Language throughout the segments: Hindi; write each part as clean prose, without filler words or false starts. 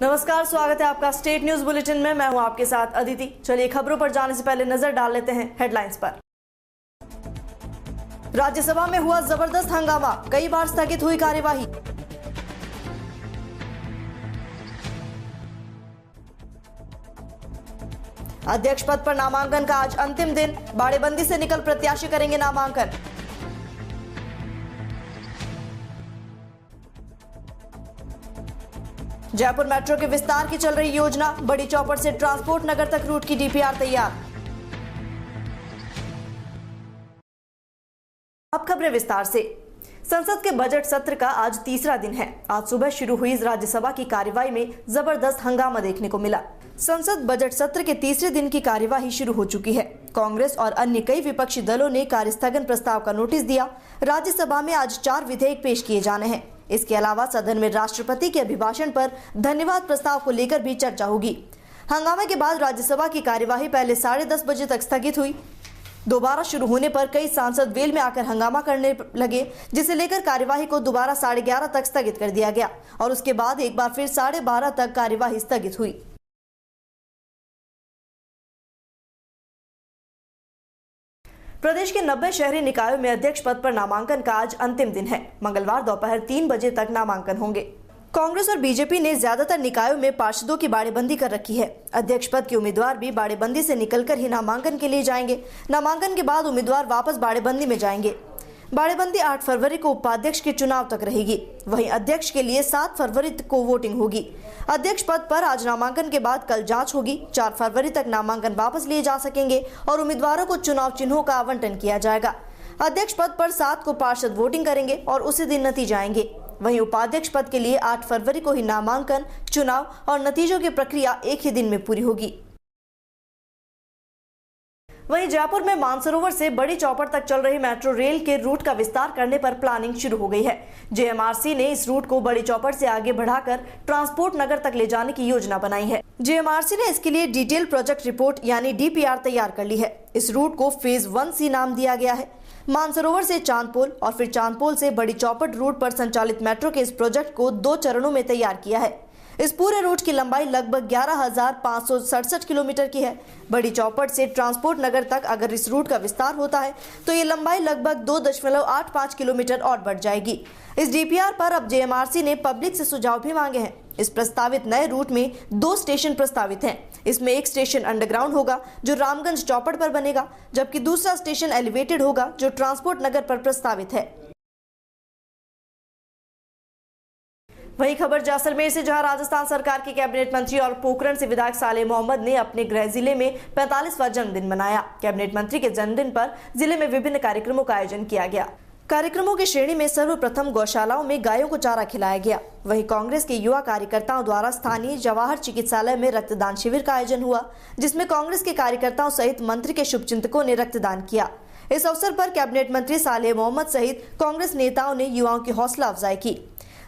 नमस्कार, स्वागत है आपका स्टेट न्यूज बुलेटिन में। मैं हूं आपके साथ अदिति। चलिए खबरों पर जाने से पहले नजर डाल लेते हैं हेडलाइंस पर। राज्यसभा में हुआ जबरदस्त हंगामा, कई बार स्थगित हुई कार्यवाही। अध्यक्ष पद पर नामांकन का आज अंतिम दिन, बाड़ेबंदी से निकल प्रत्याशी करेंगे नामांकन। जयपुर मेट्रो के विस्तार की चल रही योजना, बड़ी चौपड़ से ट्रांसपोर्ट नगर तक रूट की डीपीआर तैयार। अब खबरें विस्तार से। संसद के बजट सत्र का आज तीसरा दिन है। आज सुबह शुरू हुई राज्यसभा की कार्यवाही में जबरदस्त हंगामा देखने को मिला। संसद बजट सत्र के तीसरे दिन की कार्यवाही शुरू हो चुकी है। कांग्रेस और अन्य कई विपक्षी दलों ने कार्यस्थगन प्रस्ताव का नोटिस दिया। राज्यसभा में आज 4 विधेयक पेश किए जाने हैं। इसके अलावा सदन में राष्ट्रपति के अभिभाषण पर धन्यवाद प्रस्ताव को लेकर भी चर्चा होगी। हंगामे के बाद राज्यसभा की कार्यवाही पहले 10:30 बजे तक स्थगित हुई। दोबारा शुरू होने पर कई सांसद वेल में आकर हंगामा करने लगे, जिसे लेकर कार्यवाही को दोबारा 11:30 तक स्थगित कर दिया गया और उसके बाद एक बार फिर 12:30 तक कार्यवाही स्थगित हुई। प्रदेश के 90 शहरी निकायों में अध्यक्ष पद पर नामांकन का आज अंतिम दिन है। मंगलवार दोपहर 3 बजे तक नामांकन होंगे। कांग्रेस और बीजेपी ने ज्यादातर निकायों में पार्षदों की बाड़ेबंदी कर रखी है। अध्यक्ष पद के उम्मीदवार भी बाड़ेबंदी से निकलकर ही नामांकन के लिए जाएंगे। नामांकन के बाद उम्मीदवार वापस बाड़ेबंदी में जाएंगे। बाड़ेबंदी 8 फरवरी को उपाध्यक्ष के चुनाव तक रहेगी। वहीं अध्यक्ष के लिए 7 फरवरी को वोटिंग होगी। अध्यक्ष पद पर आज नामांकन के बाद कल जांच होगी। 4 फरवरी तक नामांकन वापस लिए जा सकेंगे और उम्मीदवारों को चुनाव चिन्हों का आवंटन किया जाएगा। अध्यक्ष पद पर 7 को पार्षद वोटिंग करेंगे और उसी दिन नतीजे आएंगे। वहीं उपाध्यक्ष पद के लिए 8 फरवरी को ही नामांकन, चुनाव और नतीजों की प्रक्रिया एक ही दिन में पूरी होगी। वहीं जयपुर में मानसरोवर से बड़ी चौपड़ तक चल रही मेट्रो रेल के रूट का विस्तार करने पर प्लानिंग शुरू हो गई है। जेएमआरसी ने इस रूट को बड़ी चौपड़ से आगे बढ़ाकर ट्रांसपोर्ट नगर तक ले जाने की योजना बनाई है। जेएमआरसी ने इसके लिए डिटेल प्रोजेक्ट रिपोर्ट यानी डीपीआर तैयार कर ली है। इस रूट को फेज 1C नाम दिया गया है। मानसरोवर से चांदपोल और फिर चांदपोल से बड़ी चौपड़ रूट पर संचालित मेट्रो के इस प्रोजेक्ट को 2 चरणों में तैयार किया है। इस पूरे रूट की लंबाई लगभग 11,567 किलोमीटर की है। बड़ी चौपड़ से ट्रांसपोर्ट नगर तक अगर इस रूट का विस्तार होता है तो ये लंबाई लगभग 2.85 किलोमीटर और बढ़ जाएगी। इस डीपीआर पर अब जेएमआरसी ने पब्लिक से सुझाव भी मांगे हैं। इस प्रस्तावित नए रूट में 2 स्टेशन प्रस्तावित हैं। इसमें एक स्टेशन अंडरग्राउंड होगा जो रामगंज चौपड़ पर बनेगा, जबकि दूसरा स्टेशन एलिवेटेड होगा जो ट्रांसपोर्ट नगर पर प्रस्तावित है। वही खबर जैसलमेर से, जहां राजस्थान सरकार के कैबिनेट मंत्री और पोखरण से विधायक सालेह मोहम्मद ने अपने गृह जिले में 45वां जन्मदिन मनाया। कैबिनेट मंत्री के जन्मदिन पर जिले में विभिन्न कार्यक्रमों का आयोजन किया गया। कार्यक्रमों की श्रेणी में सर्वप्रथम गौशालाओं में गायों को चारा खिलाया गया। वहीं कांग्रेस के युवा कार्यकर्ताओं द्वारा स्थानीय जवाहर चिकित्सालय में रक्तदान शिविर का आयोजन हुआ, जिसमें कांग्रेस के कार्यकर्ताओं सहित मंत्री के शुभचिंतकों ने रक्तदान किया। इस अवसर पर कैबिनेट मंत्री सालेह मोहम्मद सहित कांग्रेस नेताओं ने युवाओं की हौसला अफजाई की।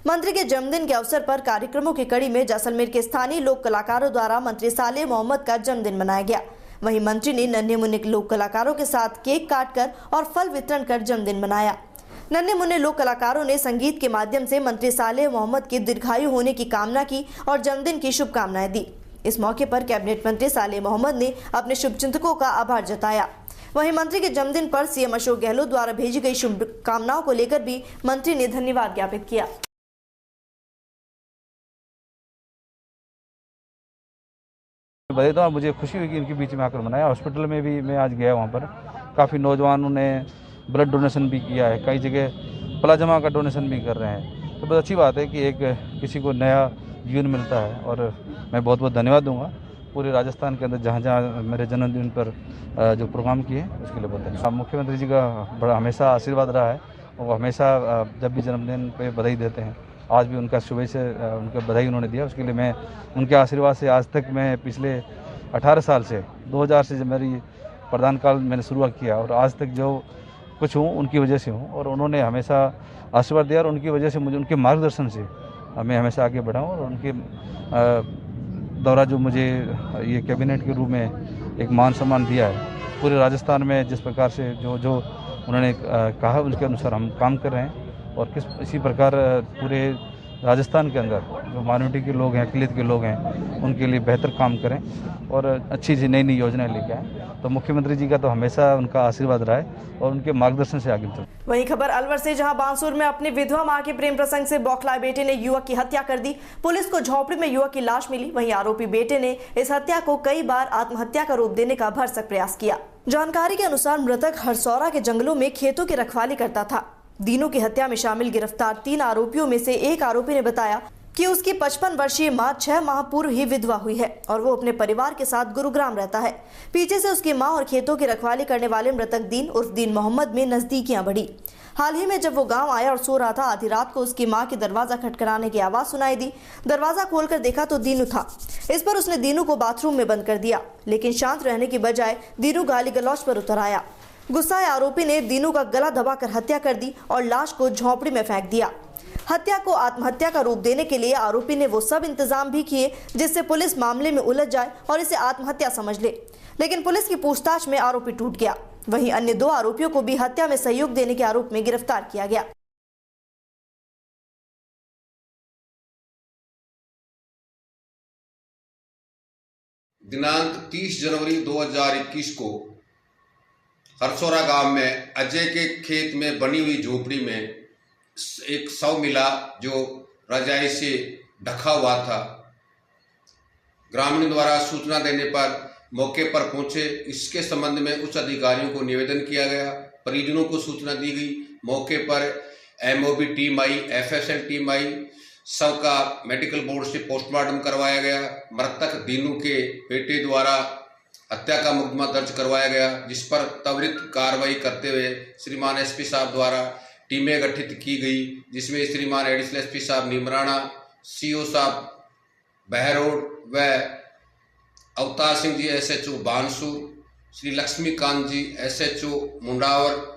मंत्री के जन्मदिन के अवसर पर कार्यक्रमों की कड़ी में जैसलमेर के स्थानीय लोक कलाकारों द्वारा मंत्री सालेह मोहम्मद का जन्मदिन मनाया गया। वहीं मंत्री ने नन्हे मुन्ने लोक कलाकारों के साथ केक काटकर और फल वितरण कर जन्मदिन मनाया। नन्हे मुन्ने लोक कलाकारों ने संगीत के माध्यम से मंत्री सालेह मोहम्मद के दीर्घायु होने की कामना की और जन्मदिन की शुभकामनाएं दी। इस मौके पर कैबिनेट मंत्री सालेह मोहम्मद ने अपने शुभचिंतकों का आभार जताया। वहीं मंत्री के जन्मदिन पर सीएम अशोक गहलोत द्वारा भेजी गई शुभकामनाओं को लेकर भी मंत्री ने धन्यवाद ज्ञापित किया। बधाई तो मुझे खुशी हुई कि इनके बीच में आकर मनाया। हॉस्पिटल में भी मैं आज गया, वहाँ पर काफ़ी नौजवानों ने ब्लड डोनेशन भी किया है, कई जगह प्लाज्मा का डोनेशन भी कर रहे हैं। तो बहुत अच्छी बात है कि एक किसी को नया जीवन मिलता है और मैं बहुत बहुत धन्यवाद दूंगा पूरे राजस्थान के अंदर जहाँ जहाँ मेरे जन्मदिन पर जो प्रोग्राम किए उसके लिए बहुत धन्यवाद। मुख्यमंत्री जी का बड़ा हमेशा आशीर्वाद रहा है, वो हमेशा जब भी जन्मदिन पे बधाई देते हैं। आज भी उनका सुबह से उनका बधाई उन्होंने दिया, उसके लिए मैं उनके आशीर्वाद से आज तक मैं पिछले 18 साल से 2000 से जब मेरी प्रधान काल मैंने शुरुआत किया और आज तक जो कुछ हूँ उनकी वजह से हूँ और उन्होंने हमेशा आशीर्वाद दिया और उनकी वजह से मुझे उनके मार्गदर्शन से मैं हमेशा आगे बढ़ा हूँ। और उनके द्वारा जो मुझे ये कैबिनेट के रूप में एक मान सम्मान दिया है, पूरे राजस्थान में जिस प्रकार से जो उन्होंने कहा उसके अनुसार हम काम कर रहे हैं और इसी प्रकार पूरे राजस्थान के अंदर जो माइनॉरिटी के लोग हैं, अक़लियत के लोग हैं, उनके लिए बेहतर काम करें और अच्छी सी नई नई योजनाएं लेके आएँ। तो मुख्यमंत्री जी का तो हमेशा उनका आशीर्वाद रहा है और उनके मार्गदर्शन से आगे चलते। वहीं खबर अलवर से, जहां बांसुर में अपनी विधवा मां के प्रेम प्रसंग से बौखलाए बेटे ने युवक की हत्या कर दी। पुलिस को झोपड़ी में युवक की लाश मिली। वहीं आरोपी बेटे ने इस हत्या को कई बार आत्महत्या का रूप देने का भरसक प्रयास किया। जानकारी के अनुसार मृतक हरसौरा के जंगलों में खेतों की रखवाली करता था। दीनू की हत्या में शामिल गिरफ्तार 3 आरोपियों में से एक आरोपी ने बताया कि उसकी 55 वर्षीय मां 6 माह पूर्व ही विधवा हुई है और वो अपने परिवार के साथ गुरुग्राम रहता है। पीछे से उसकी मां और खेतों की रखवाली करने वाले मृतक दीन उर्फ दीन मोहम्मद में नजदीकियां बढ़ी। हाल ही में जब वो गांव आया और सो रहा था, आधी रात को उसकी मां की दरवाजा खटखटाने की आवाज सुनाई दी। दरवाजा खोलकर देखा तो दीनू था। इस पर उसने दीनू को बाथरूम में बंद कर दिया, लेकिन शांत रहने की बजाय दीनू गाली गलौज पर उतर आया। गुस्साए आरोपी ने दीनू का गला दबाकर हत्या कर दी और लाश को झोपड़ी में फेंक दिया। हत्या को आत्महत्या का रूप देने के लिए आरोपी ने वो सब इंतजाम भी किए जिससे पुलिस मामले में उलझ जाए और इसे आत्महत्या समझ ले, लेकिन पुलिस की पूछताछ में आरोपी टूट गया। वहीं अन्य 2 आरोपियों को भी हत्या में सहयोग देने के आरोप में गिरफ्तार किया गया। दिनांक 30 जनवरी 2021 को हरसौरा गांव में अजय के खेत में बनी हुई झोपड़ी में एक शव मिला जो रजाई से ढका हुआ था। ग्रामीणों द्वारा सूचना देने पर मौके पर पहुंचे। इसके संबंध में उच्च अधिकारियों को निवेदन किया गया। परिजनों को सूचना दी गई। मौके पर एमओबी टीम आई, एफएसएल टीम आई। शव का मेडिकल बोर्ड से पोस्टमार्टम करवाया गया। मृतक दीनू के बेटे द्वारा हत्या का मुकदमा दर्ज करवाया गया, जिस पर त्वरित कार्रवाई करते हुए श्रीमान एसपी साहब द्वारा टीमें गठित की गई, जिसमें श्रीमान एडिशनल एसपी साहब नीमराणा, सीओ साहब बहरोड व अवतार सिंह जी एसएचओ बानसूर, श्री लक्ष्मीकांत जी एसएचओ मुंडावर।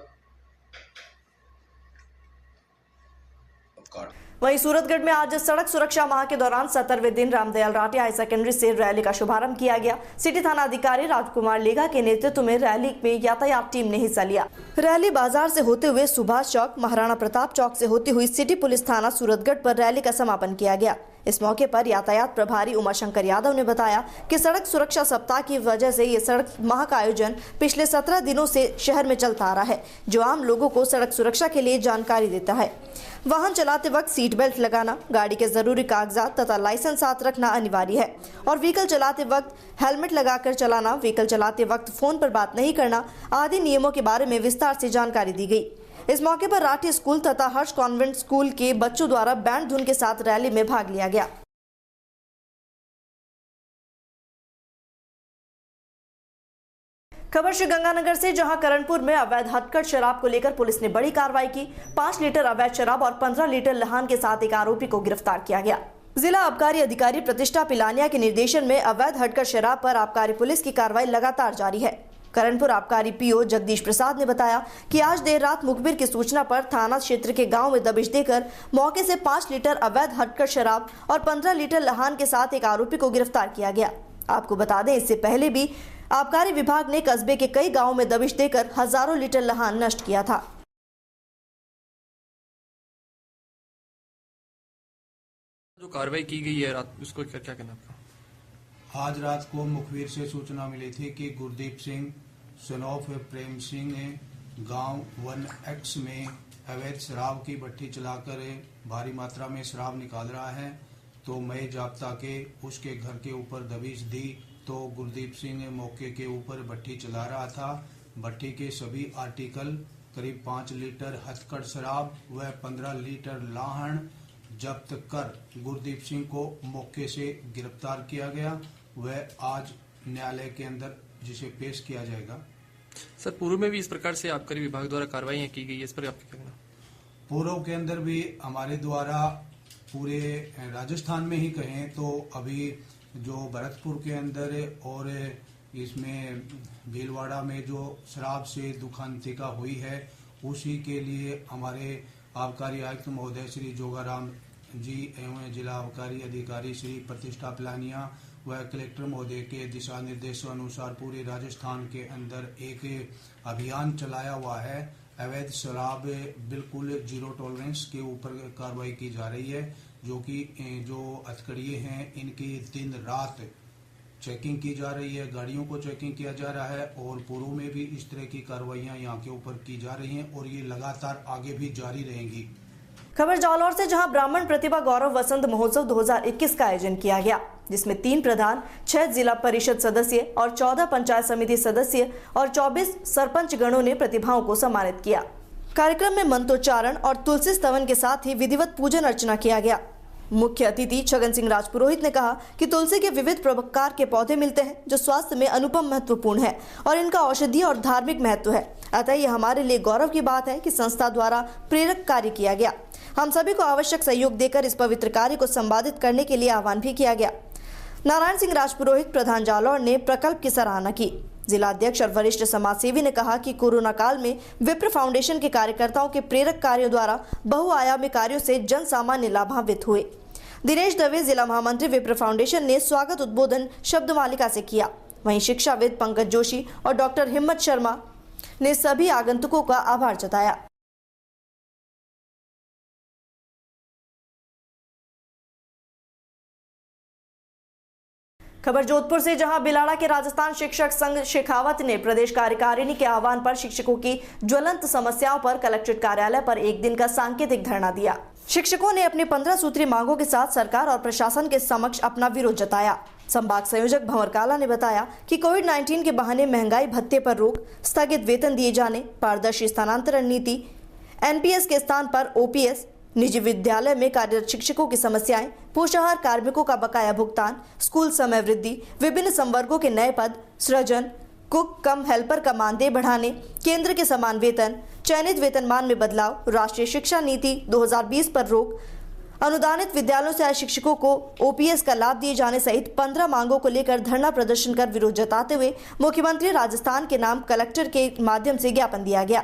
वहीं सूरतगढ़ में आज सड़क सुरक्षा माह के दौरान 70वें दिन रामदयाल राठी हाई सेकेंडरी से रैली का शुभारंभ किया गया। सिटी थाना अधिकारी राजकुमार लेगा के नेतृत्व में रैली में यातायात टीम ने हिस्सा लिया। रैली बाजार से होते हुए सुभाष चौक, महाराणा प्रताप चौक से होती हुई सिटी पुलिस थाना सूरतगढ़ पर रैली का समापन किया गया। इस मौके पर यातायात प्रभारी उमाशंकर यादव ने बताया कि सड़क सुरक्षा सप्ताह की वजह से ये सड़क माह का आयोजन पिछले 17 दिनों से शहर में चलता आ रहा है, जो आम लोगों को सड़क सुरक्षा के लिए जानकारी देता है। वाहन चलाते वक्त सीट बेल्ट लगाना, गाड़ी के जरूरी कागजात तथा लाइसेंस साथ रखना अनिवार्य है और व्हीकल चलाते वक्त हेलमेट लगाकर चलाना, व्हीकल चलाते वक्त फोन पर बात नहीं करना आदि नियमों के बारे में विस्तार से जानकारी दी गई। इस मौके पर राठी स्कूल तथा हर्ष कॉन्वेंट स्कूल के बच्चों द्वारा बैंड धुन के साथ रैली में भाग लिया गया। खबर श्रीगंगानगर से, जहां करणपुर में अवैध हथकढ़ शराब को लेकर पुलिस ने बड़ी कार्रवाई की। 5 लीटर अवैध शराब और 15 लीटर लहान के साथ एक आरोपी को गिरफ्तार किया गया। जिला आबकारी अधिकारी प्रतिष्ठा पिलानिया के निर्देशन में अवैध हथकढ़ शराब पर आबकारी पुलिस की कार्रवाई लगातार जारी है। करणपुर आबकारी पीओ जगदीश प्रसाद ने बताया कि आज देर रात मुखबिर की सूचना पर थाना क्षेत्र के गांव में दबिश देकर मौके से 5 लीटर अवैध हथकढ़ शराब और 15 लीटर लहान के साथ एक आरोपी को गिरफ्तार किया गया। आपको बता दें, इससे पहले भी आबकारी विभाग ने कस्बे के कई गांवों में दबिश देकर हजारों लीटर लहान नष्ट किया था। जो कार्रवाई की गई है रात, उसको क्या कहना आपका? आज रात को मुखबिर से सूचना मिली थी कि गुरदीप सिंह सनोफ प्रेम सिंह ने गांव 1X में अवैध शराब की भट्टी चलाकर भारी मात्रा में शराब निकाल रहा है। तो मैं जाब्ता के उसके घर के ऊपर दबिश दी तो गुरदीप सिंह मौके के ऊपर भट्टी चला रहा था। भट्टी के सभी आर्टिकल करीब 5 लीटर हथकढ़ शराब व 15 लीटर लाहन जब्त कर गुरदीप सिंह को मौके से गिरफ्तार किया गया। वह आज न्यायालय के अंदर जिसे पेश किया जाएगा। सर, पूर्व में भी इस प्रकार से आबकारी विभाग द्वारा कार्रवाई की गई है, इस पर आपका कहना? पूर्व के अंदर भी हमारे द्वारा पूरे राजस्थान में ही कहें तो अभी जो भरतपुर के अंदर और इसमें भीलवाड़ा में जो शराब से दुखांतिका हुई है, उसी के लिए हमारे आबकारी आयुक्त महोदय श्री जोगाराम जी एवं जिला आबकारी अधिकारी श्री प्रतिष्ठा पिलानिया व कलेक्टर महोदय के दिशा निर्देशों अनुसार पूरे राजस्थान के अंदर एक अभियान चलाया हुआ है। अवैध शराब बिल्कुल जीरो टॉलरेंस के ऊपर कार्रवाई की जा रही है। जो कि जो हथकड़िये हैं इनकी दिन रात चेकिंग की जा रही है, गाड़ियों को चेकिंग किया जा रहा है और पूर्व में भी इस तरह की कार्रवाइयां यहाँ के ऊपर की जा रही हैं और ये लगातार आगे भी जारी रहेंगी। खबर जालौर से, जहां ब्राह्मण प्रतिभा गौरव वसंत महोत्सव 2021 का आयोजन किया गया, जिसमें 3 प्रधान, 6 जिला परिषद सदस्य और 14 पंचायत समिति सदस्य और 24 सरपंच गणों ने प्रतिभाओं को सम्मानित किया। कार्यक्रम में मंत्रोच्चारण और तुलसी स्तवन के साथ ही विधिवत पूजन अर्चना किया गया। मुख्य अतिथि छगन सिंह राजपुरोहित ने कहा कि तुलसी के विविध प्रकार के पौधे मिलते हैं जो स्वास्थ्य में अनुपम महत्वपूर्ण है और इनका औषधीय और धार्मिक महत्व है। अतः यह हमारे लिए गौरव की बात है कि संस्था द्वारा प्रेरक कार्य किया गया। हम सभी को आवश्यक सहयोग देकर इस पवित्र कार्य को संपादित करने के लिए आह्वान भी किया गया। नारायण सिंह राजपुरोहित प्रधान जालौर ने प्रकल्प की सराहना की। जिला अध्यक्ष और वरिष्ठ समाजसेवी ने कहा कि कोरोना काल में विप्र फाउंडेशन के कार्यकर्ताओं के प्रेरक कार्यों द्वारा बहुआयामी कार्यों से जन सामान्य लाभान्वित हुए। दिनेश दवे, जिला महामंत्री विप्र फाउंडेशन ने स्वागत उद्बोधन शब्द मालिका से किया। वहीं शिक्षाविद पंकज जोशी और डॉक्टर हिम्मत शर्मा ने सभी आगंतुकों का आभार जताया। खबर जोधपुर से, जहां बिलाड़ा के राजस्थान शिक्षक संघ शेखावत ने प्रदेश कार्यकारिणी के आह्वान पर शिक्षकों की ज्वलंत समस्याओं पर कलेक्ट्रेट कार्यालय पर एक दिन का सांकेतिक धरना दिया। शिक्षकों ने अपनी 15 सूत्री मांगों के साथ सरकार और प्रशासन के समक्ष अपना विरोध जताया। संभाग संयोजक भंवर काला ने बताया कि कोविड-19 के बहाने महंगाई भत्ते पर रोक, स्थगित वेतन दिए जाने, पारदर्शी स्थानांतरण नीति, एनपीएस के स्थान पर ओपीएस, निजी विद्यालय में कार्यरत शिक्षकों की समस्याएं, पोषाहार कार्मिकों का बकाया भुगतान, स्कूल समय वृद्धि, विभिन्न संवर्गों के नए पद सृजन, कुक कम हेल्पर का मानदेय बढ़ाने, केंद्र के समान वेतन, चयनित वेतनमान में बदलाव, राष्ट्रीय शिक्षा नीति 2020 पर रोक, अनुदानित विद्यालयों से आए शिक्षकों को ओपीएस का लाभ दिए जाने सहित 15 मांगों को लेकर धरना प्रदर्शन कर विरोध जताते हुए मुख्यमंत्री राजस्थान के नाम कलेक्टर के माध्यम से ज्ञापन दिया गया।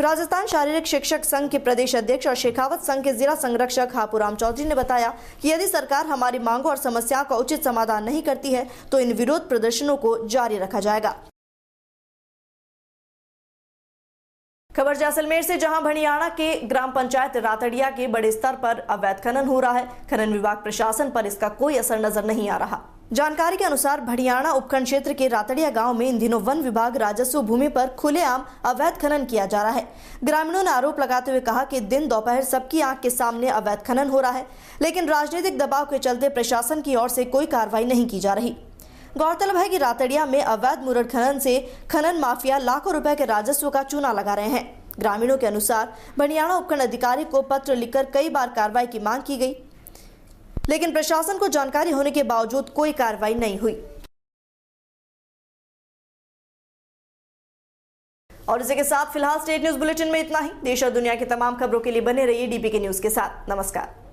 राजस्थान शारीरिक शिक्षक संघ के प्रदेश अध्यक्ष और शेखावत संघ के जिला संरक्षक हापूराम चौधरी ने बताया कि यदि सरकार हमारी मांगों और समस्याओं का उचित समाधान नहीं करती है तो इन विरोध प्रदर्शनों को जारी रखा जाएगा। खबर जैसलमेर से, जहां भणियाणा के ग्राम पंचायत रातड़िया के बड़े स्तर पर अवैध खनन हो रहा है। खनन विभाग प्रशासन पर इसका कोई असर नजर नहीं आ रहा। जानकारी के अनुसार भणियाणा उपखंड क्षेत्र के रातड़िया गांव में इन दिनों वन विभाग राजस्व भूमि पर खुलेआम अवैध खनन किया जा रहा है। ग्रामीणों ने आरोप लगाते हुए कहा कि दिन दोपहर सबकी आंख के सामने अवैध खनन हो रहा है, लेकिन राजनीतिक दबाव के चलते प्रशासन की ओर से कोई कार्रवाई नहीं की जा रही। गौरतलब है कि रातड़िया में अवैध मुरड खनन से खनन माफिया लाखों रुपए के राजस्व का चूना लगा रहे हैं। ग्रामीणों के अनुसार भणियाणा उपखंड अधिकारी को पत्र लिखकर कई बार कार्रवाई की मांग की गई, लेकिन प्रशासन को जानकारी होने के बावजूद कोई कार्रवाई नहीं हुई। और इसी के साथ फिलहाल स्टेट न्यूज बुलेटिन में इतना ही। देश और दुनिया की तमाम खबरों के लिए बने रहिए डीपीके न्यूज के साथ। नमस्कार।